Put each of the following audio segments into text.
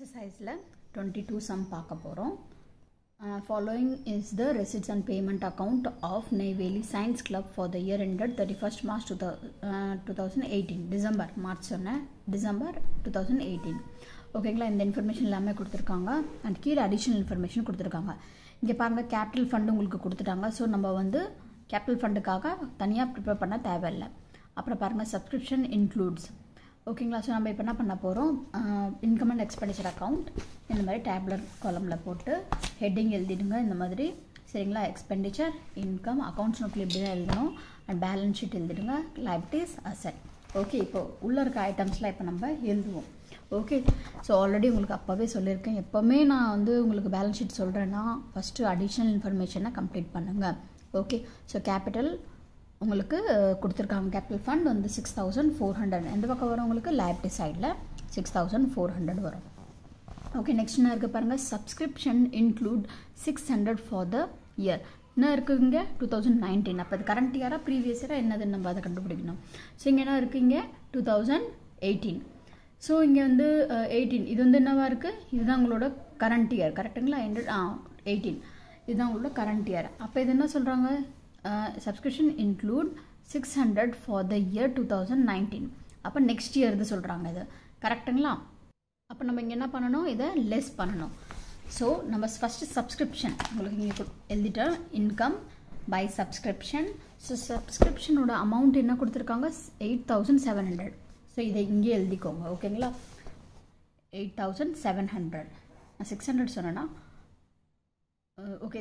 exerciseல 22 sum பார்க்க போறோம். Following is the receipts and payment account of Neyveli Science Club for the year ended 31st March 2018. March December 2018. ஓகேங்களா, இந்த information எல்லாமே கொடுத்துருக்காங்க and கீழே additional information கொடுத்துருக்காங்க. இங்கே பாருங்கள், கேபிட்டல் ஃபண்டு உங்களுக்கு கொடுத்துட்டாங்க. ஸோ நம்ம வந்து கேபிட்டல் ஃபண்டுக்காக தனியாக ப்ரிப்பேர் பண்ண தேவையில்லை. அப்புறம் பாருங்கள், சப்ஸ்கிரிப்ஷன் இன்க்ளூட்ஸ். ஓகேங்களா, ஸோ நம்ம இப்போ என்ன பண்ண போகிறோம், இன்கம் அண்ட் எக்ஸ்பெண்டிச்சர் அக்கௌண்ட் இந்த மாதிரி டேப்லர் காலமில் போட்டு ஹெட்டிங் எழுதிடுங்க இந்த மாதிரி. சரிங்களா, எக்ஸ்பெண்டிச்சர், இன்கம், அக்கௌண்ட்ஸ் நோட்டில் இப்படி தான் எழுதணும் அண்ட் பேலன்ஸ் ஷீட் எழுதிடுங்க, லைபிலிட்டிஸ், அசெட். ஓகே, இப்போ உள்ளே இருக்க ஐட்டம்ஸ்லாம் இப்போ நம்ம எழுதுவோம். ஓகே, ஸோ ஆல்ரெடி உங்களுக்கு அப்போவே சொல்லியிருக்கேன், எப்போவுமே நான் வந்து உங்களுக்கு பேலன்ஸ் ஷீட் சொல்கிறேன்னா ஃபஸ்ட்டு அடிஷ்னல் இன்ஃபர்மேஷனை கம்ப்ளீட் பண்ணுங்கள். ஓகே, ஸோ கேபிட்டல் உங்களுக்கு கொடுத்துருக்காங்க. கேபிட்டல் ஃபண்ட் வந்து 6400. எந்த பக்கம் வரும் உங்களுக்கு, லைபிலிட்டி சைடில் 6400 வரும். ஓகே, நெக்ஸ்ட் என்ன இருக்குது பாருங்கள், subscription include 600 for the year. என்ன இருக்குங்க, 2019. அப்போ அது கரண்ட் இயராக ப்ரீவியஸ் இயராக என்னதுன்னு நம்ம அதை கண்டுபிடிக்கணும். ஸோ இங்கே என்ன இருக்குங்க, 2018. ஸோ இங்கே வந்து 18, இது வந்து என்னவா இருக்குது, இதுதான் உங்களோட கரண்ட் இயர். கரெக்டுங்களா, 18 இதுதான் உங்களோட கரண்ட் இயர். அப்போ இது என்ன சொல்கிறாங்க, subscription include 600 for the year 2019. அப்போ நெக்ஸ்ட் இயர் இது சொல்கிறாங்க. இது கரெக்டுங்களா. அப்போ நம்ம இங்கே என்ன பண்ணணும், இதை லெஸ் பண்ணணும். ஸோ நம்ம ஃபஸ்ட்டு சப்ஸ்கிரிப்ஷன் உங்களுக்கு இங்கே எழுதிட்டோம், இன்கம் பை சப்ஸ்கிரிப்ஷன். ஸோ சப்ஸ்கிரிப்ஷனோட அமௌண்ட் என்ன கொடுத்துருக்காங்க, 8700. ஸோ இதை இங்கே எழுதிக்கோங்க. ஓகேங்களா, 8700. நான் 600 சொன்னேன்னா ஓகே,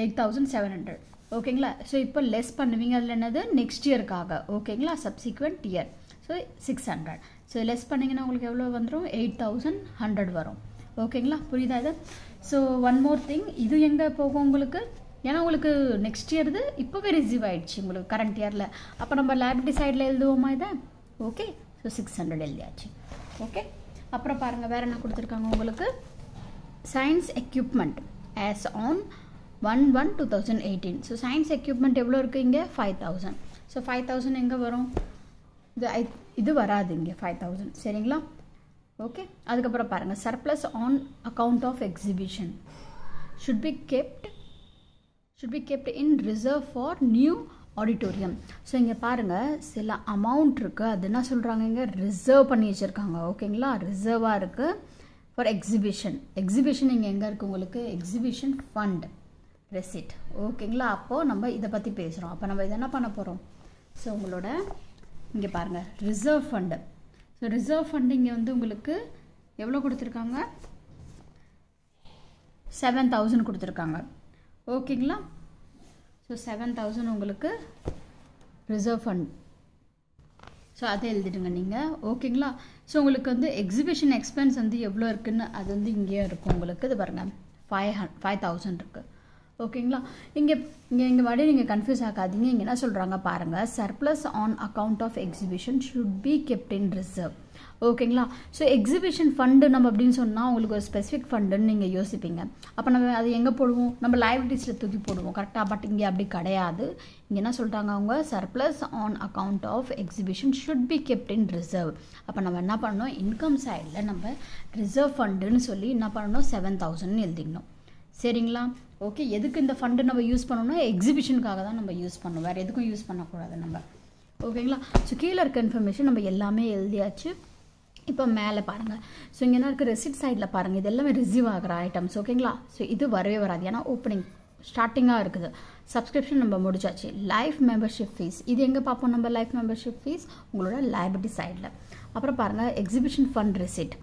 8700. ஓகேங்களா, ஸோ இப்போ லெஸ் பண்ணுவீங்க, அதில் என்னது, நெக்ஸ்ட் இயருக்காக. ஓகேங்களா, subsequent year. So 600. So less பண்ணிங்கன்னா உங்களுக்கு எவ்வளோ வந்துடும், 8100 வரும். ஓகேங்களா, புரியுதா இது. ஸோ ஒன் மோர் திங், இது எங்கே போகும் உங்களுக்கு, ஏன்னா உங்களுக்கு நெக்ஸ்ட் இயர் இது இப்போவே ரிசீவ் ஆகிடுச்சு உங்களுக்கு கரண்ட் இயரில். அப்போ நம்ம லைபிலிட்டி சைடில் எழுதுவோமா இதை. ஓகே, ஸோ 600 எழுதியாச்சு. ஓகே, அப்புறம் பாருங்கள் வேறு என்ன கொடுத்துருக்காங்க உங்களுக்கு, science equipment as on 1/1/2018. So science equipment எவ்வளோ இருக்குது இங்கே, 5000. ஸோ 5000 எங்கே வரும், இது வராது இங்கே 5000. சரிங்களா. ஓகே, அதுக்கப்புறம் பாருங்கள், surplus on account of exhibition should be kept in reserve for new auditorium. So இங்கே பாருங்கள், சில அமௌண்ட் இருக்குது, அது என்ன சொல்கிறாங்க இங்கே, ரிசர்வ் பண்ணி வச்சுருக்காங்க. ஓகேங்களா, ரிசர்வாக இருக்குது ஃபார் எக்ஸிபிஷன். எக்ஸிபிஷன் இங்கே எங்கே இருக்குது உங்களுக்கு, எக்ஸிபிஷன் ஃபண்ட் ரெசிட். ஓகேங்களா, அப்போது நம்ம இதை பற்றி பேசுகிறோம். அப்போ நம்ம இதை என்ன பண்ண போகிறோம், ஸோ உங்களோட இங்கே பாருங்கள், reserve fund. So reserve fund இங்கே வந்து உங்களுக்கு எவ்வளோ கொடுத்துருக்காங்க, 7000 கொடுத்துருக்காங்க. ஓகேங்களா, ஸோ 7000 உங்களுக்கு ரிசர்வ் ஃபண்ட். ஸோ அதை எழுதிடுங்க நீங்கள். ஓகேங்களா, ஸோ உங்களுக்கு வந்து எக்ஸிபிஷன் எக்ஸ்பென்ஸ் வந்து எவ்வளோ இருக்குதுன்னு அது வந்து இங்கேயே இருக்கும் உங்களுக்கு. இது பாருங்கள், 5000 இருக்குது. ஓகேங்களா, இங்கே மறுபடியும் நீங்கள் கன்ஃபியூஸ் ஆகாதீங்க. இங்கே என்ன சொல்கிறாங்க பாருங்கள், surplus on account of exhibition should be kept in reserve. ஓகேங்களா, ஸோ எக்ஸிபிஷன் ஃபண்டு நம்ம அப்படின்னு சொன்னால் உங்களுக்கு ஒரு ஸ்பெசிஃபிக் ஃபண்டுன்னு நீங்கள் யோசிப்பீங்க. அப்போ நம்ம அது எங்கே போடுவோம், நம்ம லைபிலிட்டிஸில் தூக்கி போடுவோம். கரெக்டாக, பட் இங்கே அப்படி கிடையாது. இங்கே என்ன சொல்லிட்டாங்க அவங்க, surplus on account of exhibition should be kept in reserve. அப்போ நம்ம என்ன பண்ணணும், இன்கம் சைடில் நம்ம ரிசர்வ் ஃபண்டுன்னு சொல்லி என்ன பண்ணணும், 7000 எழுதிக்கணும். சரிங்களா. ஓகே, எதுக்கு இந்த ஃபண்டு நம்ம யூஸ் பண்ணணும்னா எக்ஸிபிஷனுக்காக தான் நம்ம யூஸ் பண்ணணும், வேறு எதுக்கும் யூஸ் பண்ணக்கூடாது நம்ம. ஓகேங்களா, ஸோ கீழே இருக்க இன்ஃபர்மேஷன் நம்ம எல்லாமே எழுதியாச்சு. இப்போ மேலே பாருங்கள், ஸோ இங்கே என்ன இருக்குது, ரெசிட் சைடில் பாருங்கள், இது எல்லாமே ரிசீவ் ஆகிற ஐட்டம்ஸ். ஓகேங்களா, ஸோ இது வரவே வராது, ஏன்னா ஓப்பனிங் ஸ்டார்டிங்காக இருக்குது. சப்ஸ்கிரிப்ஷன் நம்ம முடிச்சாச்சு. லைஃப் மெம்பர்ஷிப் ஃபீஸ், இது எங்கே பார்ப்போம் நம்ம, லைஃப் மெம்பர்ஷிப் ஃபீஸ் உங்களோட லைபிலிட்டி சைடில். அப்புறம் பாருங்கள், எக்ஸிபிஷன் ஃபண்ட் ரெசிட்.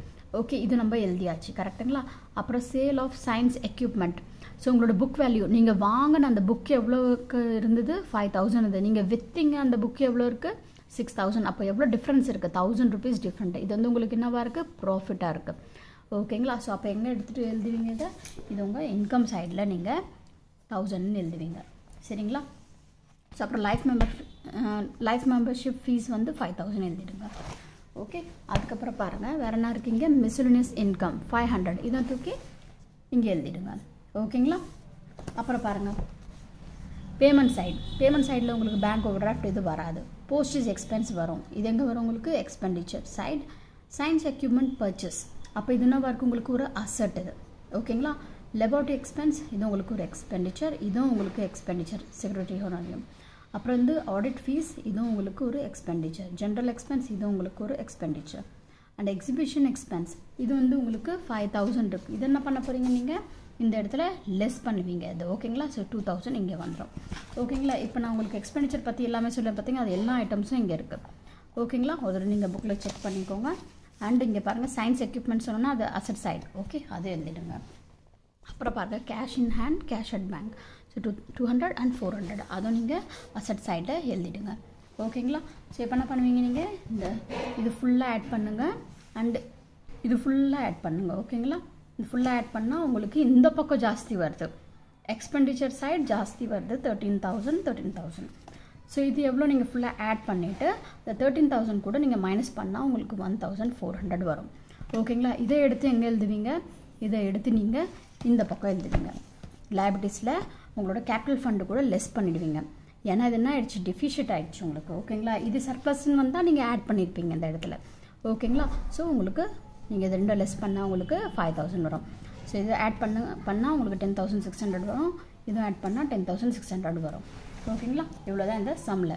ஓகே, இது நம்ம எழுதியாச்சு. கரெக்டுங்களா. அப்புறம் sale of science equipment. So உங்களோட புக் வேல்யூ, நீங்கள் வாங்கின அந்த புக் எவ்வளோக்கு இருந்தது, 5000 இருந்தது. நீங்கள் விற்றீங்க அந்த புக் எவ்வளோ இருக்குது, 6000. அப்போ எவ்வளோ டிஃப்ரென்ஸ் இருக்குது, 1000 rupees டிஃப்ரெண்ட். இது வந்து உங்களுக்கு என்னவா இருக்குது, ப்ராஃபிட்டாக இருக்குது. ஓகேங்களா, ஸோ அப்போ எங்கே எடுத்துகிட்டு எழுதுவீங்க இதை, இது உங்கள் இன்கம் சைடில் நீங்கள் 1000 எழுதுவீங்க. சரிங்களா. ஸோ அப்புறம் லைஃப் மெம்பர்ஷிப் ஃபீஸ் வந்து 5000 எழுதிடுங்க. ஓகே, அதுக்கப்புறம் பாருங்கள் வேறு என்ன இருக்கீங்க, மிஸ்லினியஸ் இன்கம் 500. இதை தூக்கி இங்கே எழுதிடுங்க. ஓகேங்களா. அப்புறம் பாருங்கள், பேமெண்ட் சைடில் உங்களுக்கு பேங்க் ஓவர் டிராஃப்ட் இது வராது. போஸ்டேஜ் எக்ஸ்பென்ஸ் வரும். இது எங்கே வரும் உங்களுக்கு, expenditure side. Science equipment purchase அப்போ இது என்ன இருக்குது உங்களுக்கு ஒரு அசட் இது ஓகேங்களா. லெபார்ட்டரி எக்ஸ்பென்ஸ் இது உங்களுக்கு ஒரு எக்ஸ்பெண்டிச்சர், இதுவும் உங்களுக்கு எக்ஸ்பெண்டிச்சர் செக்ரட்டரி ஹோனரியம். அப்புறம் வந்து ஆடிட் ஃபீஸ் இதுவும் உங்களுக்கு ஒரு எக்ஸ்பெண்டிச்சர், ஜென்ரல் எக்ஸ்பென்ஸ் இதுவும் உங்களுக்கு ஒரு எக்ஸ்பெண்டிச்சர். அண்ட் எக்ஸிபிஷன் எக்ஸ்பென்ஸ் இது வந்து உங்களுக்கு 5000 இருக்குது. இது என்ன பண்ண போகிறீங்க நீங்கள் இந்த இடத்துல லெஸ் பண்ணுவீங்க இது ஓகேங்களா. ஸோ 2000 இங்கே வந்துடும் ஓகேங்களா. இப்போ நான் உங்களுக்கு எக்ஸ்பெண்டிச்சர் பற்றி எல்லாமே சொல்ல பார்த்தீங்க, அது எல்லா ஐட்டம்ஸும் இங்கே இருக்குது ஓகேங்களா. ஒரு நீங்கள் புக்கில் செக் பண்ணிக்கோங்க. அண்ட் இங்கே பாருங்கள் சயின்ஸ் எக்யூப்மெண்ட் சொன்னோன்னா அது அசட் சைடு ஓகே, அது எழுதிடுங்க. அப்புறம் பாருங்கள் cash in hand, cash at bank. So 200 and 400 அதுவும் நீங்கள் அசட் சைடில் எழுதிடுங்க ஓகேங்களா. ஸோ இப்போ என்ன பண்ணுவீங்க நீங்கள் இந்த இது ஃபுல்லாக ஆட் பண்ணுங்கள் அண்டு இது ஃபுல்லாக ஆட் பண்ணுங்கள் ஓகேங்களா. இது ஃபுல்லாக ஆட் பண்ணால் உங்களுக்கு இந்த பக்கம் ஜாஸ்தி வருது, எக்ஸ்பெண்டிச்சர் சைடு ஜாஸ்தி வருது 13,000. ஸோ இது எவ்வளோ நீங்கள் ஃபுல்லாக ஆட் பண்ணிவிட்டு இந்த 13,000 கூட நீங்கள் மைனஸ் பண்ணால் உங்களுக்கு 1,400 வரும் ஓகேங்களா. இதை எடுத்து எங்கே எழுதுவீங்க, இதை எடுத்து நீங்கள் இந்த பக்கம் எழுதுவீங்க. லைபிலிட்டிஸில் உங்களோட கேபிட்டல் ஃபண்டு கூட லெஸ் பண்ணிடுவீங்க. ஏன்னா இது என்ன ஆயிடுச்சு, டெஃபிஷியட் ஆகிடுச்சு உங்களுக்கு ஓகேங்களா. இது சர்ப்ளஸ்ன்னு வந்தால் நீங்கள் ஆட் பண்ணியிருப்பீங்க இந்த இடத்துல ஓகேங்களா. ஸோ உங்களுக்கு நீங்கள் இது ரெண்டும் லெஸ் பண்ணால் உங்களுக்கு 5,000 வரும். ஸோ இதை ஆட் பண்ணால் உங்களுக்கு 10,600 வரும், இதுவும் ஆட் பண்ணால் 10,600 வரும் ஓகேங்களா. இவ்வளோ தான் இந்த சம்மில்.